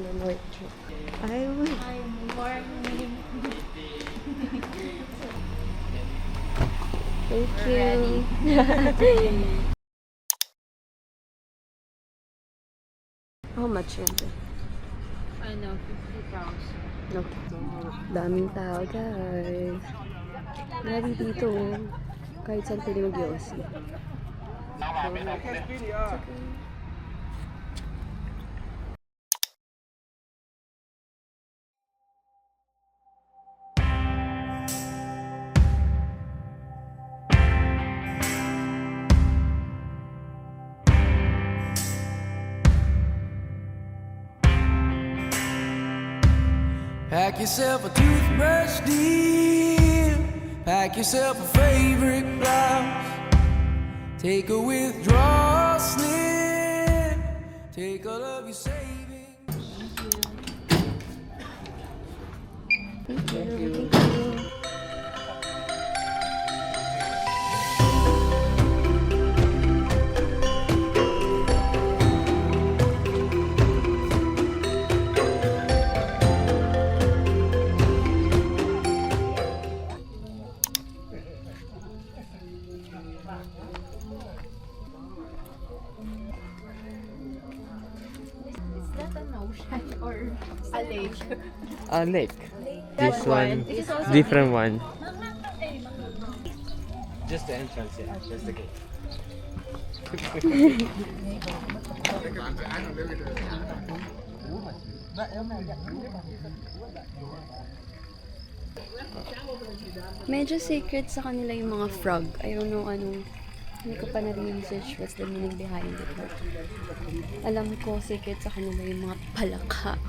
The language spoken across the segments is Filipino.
ano, North Trip. Ay, Morning. thank you. How much yun? Ano, 50,000. Okay. Daming tao, guys. Grabe dito. Kahit saan pwede mag-yosi. Pack yourself a toothbrush, dear. Pack yourself a favorite blouse. Take a withdrawal slip. Take all of your savings. Thank you. Thank you. Is that an ocean or a lake? A lake. That This one, This is also different one. Just the entrance, yeah. Just the gate. Medyo secret sa kanila yung mga frog. I don't know anong, hindi ko pa na-research what's the meaning behind it. But alam ko, secret sa kanila yung mga palaka.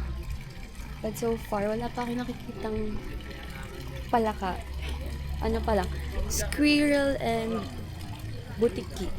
But so far, wala pa akong nakikitang palaka. Ano pa lang? Squirrel and butiki.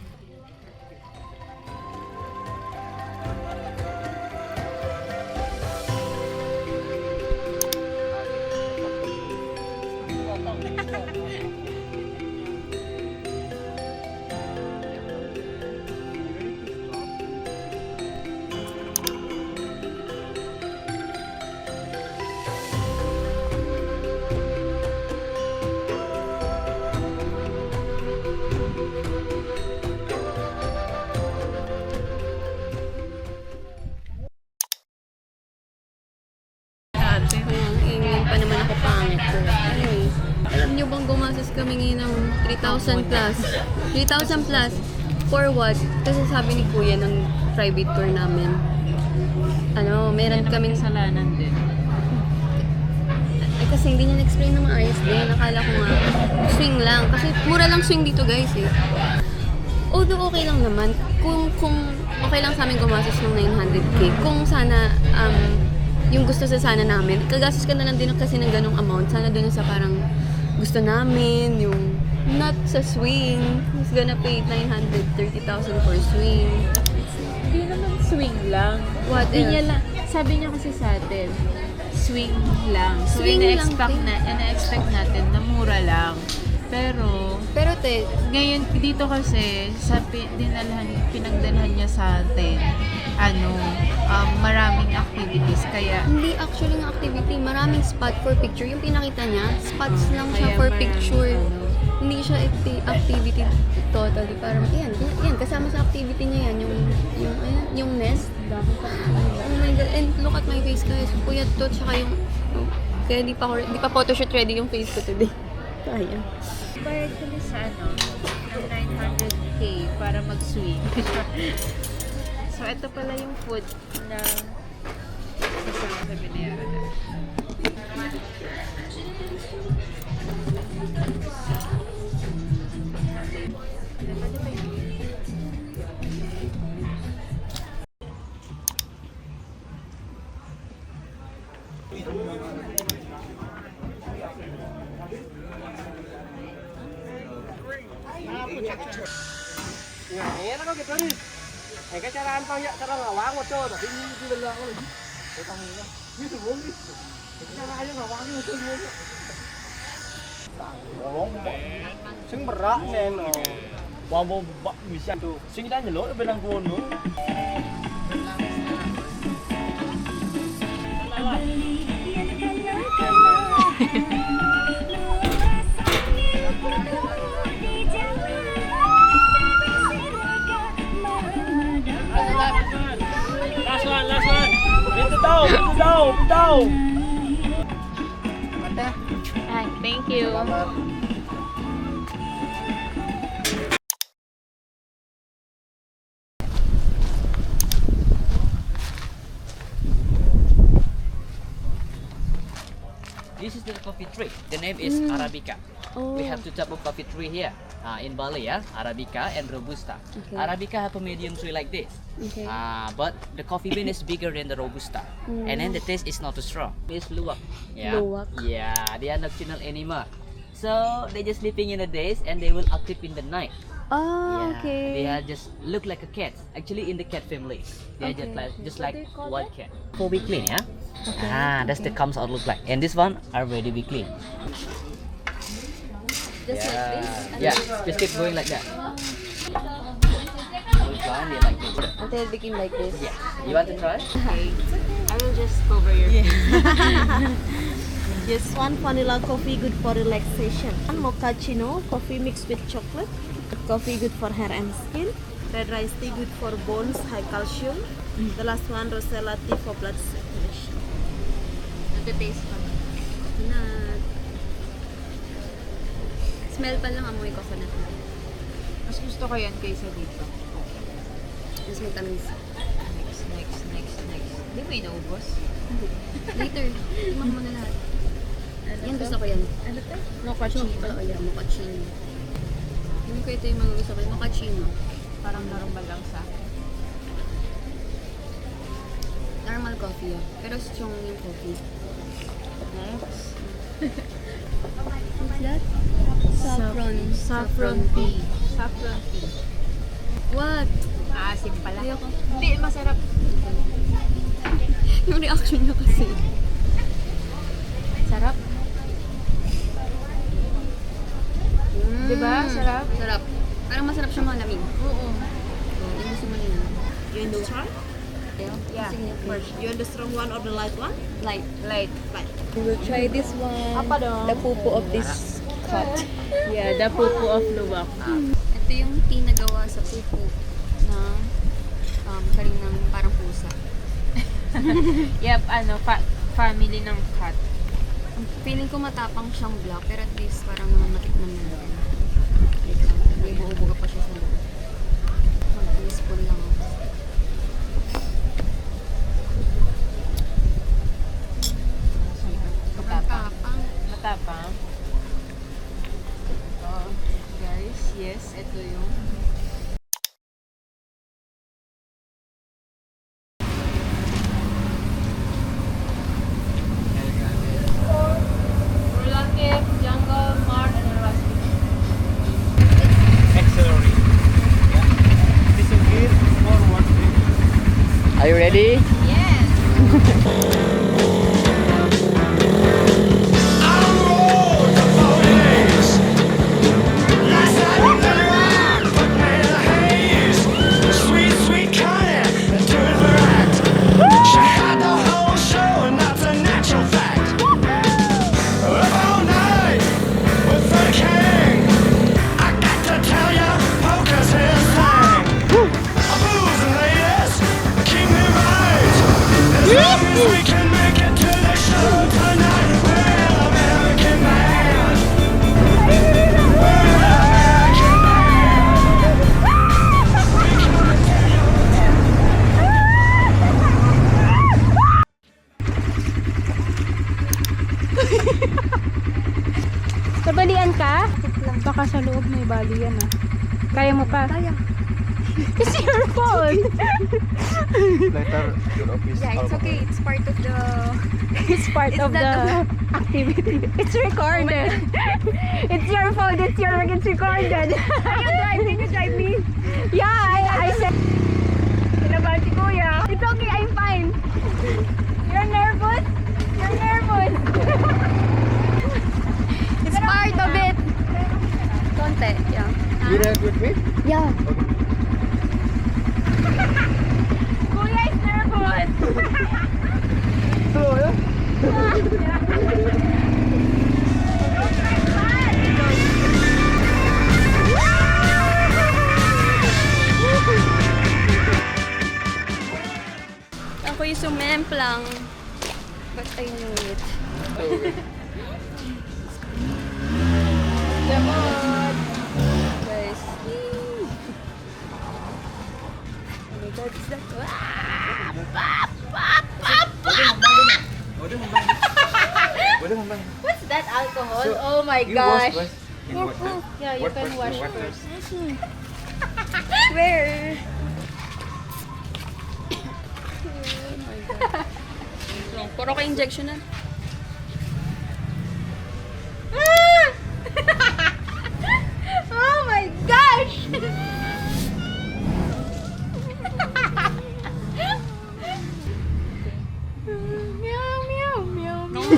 Ngayon pa naman ako pangit ko. Anyways, alam niyo bang gumastos kami ngayon ng 3,000 plus? 3,000 plus? For what? Kasi sabi ni Kuya ng private tour namin, ano, meron kaming kasalanan din. Ay, kasi hindi niya na-explain na maayos din. Nakala ko nga, swing lang. Kasi mura lang swing dito, guys, eh. Although okay lang naman. Kung okay lang sa amin gumastos ng 900k. Kung sana, yung gusto sa sana namin, kagastos ka na lang din kasi ng ganong amount. Sana dun sa parang gusto namin, yung not sa swing. Who's gonna pay 930,000 for swing? Hindi naman swing lang. What Hindi else? niya lang. Sabi niya kasi sa atin, swing lang. So, Swing lang, ina-expect natin na mura lang. Pero te, ngayon dito kasi sa pinagdalhan niya sa atin, maraming activities kaya hindi actually ng activity, maraming spot for picture. Yung pinakita niya, spots lang siya kaya for maraming, picture. Hindi siya activity totally. Parang, yan, kasama sa activity niya yan, yung nest. Oh my God, and look at my face, guys. Puyat to, tsaka yung, kaya di pa photoshoot ready yung face ko today. Kaya. bayad kami sa ng 900k para mag-swing. So, ito pala yung food na kasama sa binayaran natin. Ayan ako kita rin. Eh kacaraan pa ya cara ngawang mo to, tapi ini dila ako lagi. Utang nila. Ini tuh bong. Cara ayo ngawang mo to mo. Ngawang mo. Sing berak neno. Wa mo bisa tuh. Sing kita nyelok belang kono. Bitaw! Ay, thank you. This is the coffee tree. The name is Arabica. We have two type of coffee tree here in Bali, yeah, Arabica and Robusta. Okay. Arabica have a medium tree like this, Okay. but the coffee bean is bigger than the Robusta, and then the taste is not too strong. It's luwak. Yeah. Luwak. Yeah, they are nocturnal animal. So they just sleeping in the days and they will active in the night. Oh, Yeah, okay. they are just look like a cat. Actually, in the cat family, they are just like wild cat. For we clean, yeah. That's the comes out look like. And this one already be clean. Just like this? Yeah, just keep going like that. Which one they like this? Until it became like this. Yeah. You want to try? Okay. I will just cover your face. Yes, one vanilla coffee good for relaxation. One mochaccino coffee mixed with chocolate. Coffee good for hair and skin. Red rice tea good for bones, high calcium. The last one rosella tea for blood circulation. Nagte-taste pa. Coconut. Smell pa lang amoy coconut na. Mas gusto ko yan kaysa dito. Mas matamis. Next. Hindi mo inaubos? Later, timak mo na lahat. Yan, gusto ko yan. Ano to? Mochaccino. Oo, yan, mochaccino. Yung ko ito yung mga gusto ko. Mochaccino. Parang normal lang sa akin. Normal coffee yan. Pero strong yung coffee. Next. What's that? Saffron tea. Saffron tea. What? Asim pala. Ayoko. Hindi, masarap. Yung reaction niya kasi. Sarap. Diba? Sarap? Sarap. Parang masarap siya malamig. Oo. Yung gusto mo nila. You want to try? Yeah. Sige, first. You want the strong one or the light one? Light. Light. We will try this one. Apa dong? The pupo of this cut. Yeah, the pupu of luwak. Ito yung tea na gawa sa pupo ng karinang parang pusa. Yep, family ng cat. Feeling ko matapang siyang black, pero at least parang naman matikman natin. May buo-buo pa siya sa loob. Mag-teaspoon lang ako. Matapang. Matapang. Oh, guys, yes, ito yung Rolake, Jungle, Mart, and Rasmus. Accelerate. Yeah. Disengage, forward. Are you ready? Sweet, sweet Connie, do it for act. She had the whole show, and that's a natural fact. Up all night with the king. I got to tell ya, poker's his thing. Booze and ladies, keep me right. As long as we can make it to the show tonight, we're an American band. We're an American Sabalian ka? Baka sa loob may bali yan ah. Kaya mo pa? Kaya. It's your fault. Yeah, it's okay. It's part of the... It's part of the activity. It's recorded. It's your fault. It's recorded. Can you drive? Can you drive me? Yeah, I said. Kinabahan si Kuya. It's okay. I'm fine. You're nervous? You're nervous. It's part of it. Konti, yeah. You dance with me? Yeah. Kuya is nervous. Ako yung sumemplang But I knew it. Guys. Oh my God, is that? What's that alcohol? Oh my You gosh. wash in water. Yeah, you What can first? wash In water. first. Where? Oh my God. Puro ka injection na. Oh my gosh! Meow, meow, meow, meow.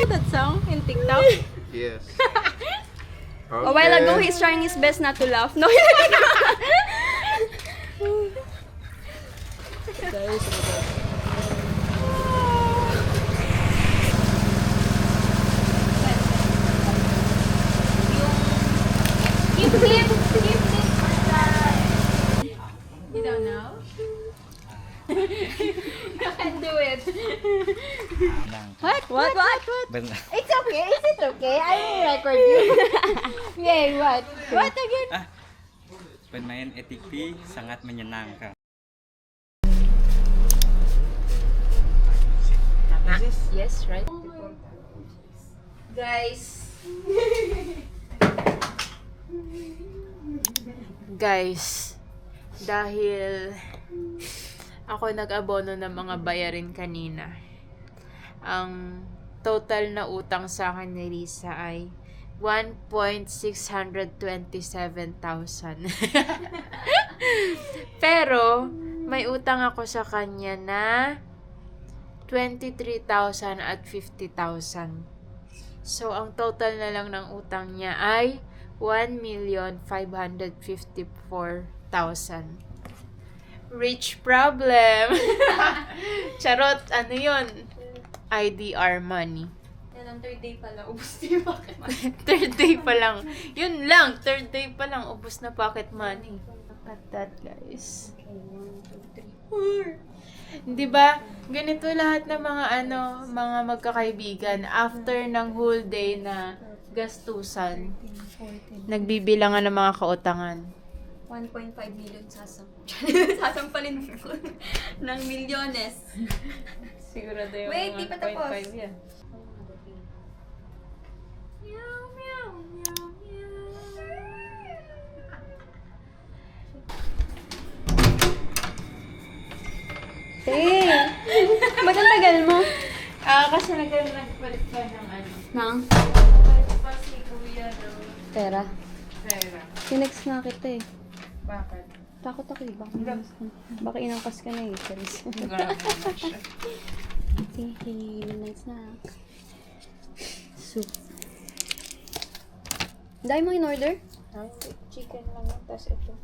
That song in TikTok? Yes. A while ago, he's trying his best not to laugh. No, Keep it. You don't know? You can do it. What? It's okay. Is it okay? I will record you. Yay, what? What again? Bermain ATV sangat menyenangkan. Yes, right? Guys, dahil ako nag-abono ng mga bayarin kanina, ang total na utang sa akin ni Risa ay 1,627,000. Pero, may utang ako sa kanya na 23,000 at 50,000. So, ang total na lang ng utang niya ay 1,554,000. Rich problem. Charot, ano yun? IDR money. Yan, third day pala, ubus na yung pocket money. Third day pa lang. Yun lang, third day pa lang, ubos na pocket money. Look at that, guys. 'Di ba? Ganito lahat ng mga mga magkakaibigan after ng whole day na gastusan. Nagbibilangan ng mga kautangan. 1.5 million sasampalin ko ng milyones. Sigurado yung Wait, di pa tapos. 1.5 yan. Hey! Ba't ang tagal mo? Kasi nagpalit pa ng Nang? Nagpalit pa si Kuya daw. Pera. Pera. Tinext na kita eh. Bakit? Takot ako eh. Baka inangkas ka na eh. Charis. Grabe na siya. Okay, midnight snack. Soup. Dahil mo in order? Chicken lang yun, tapos ito.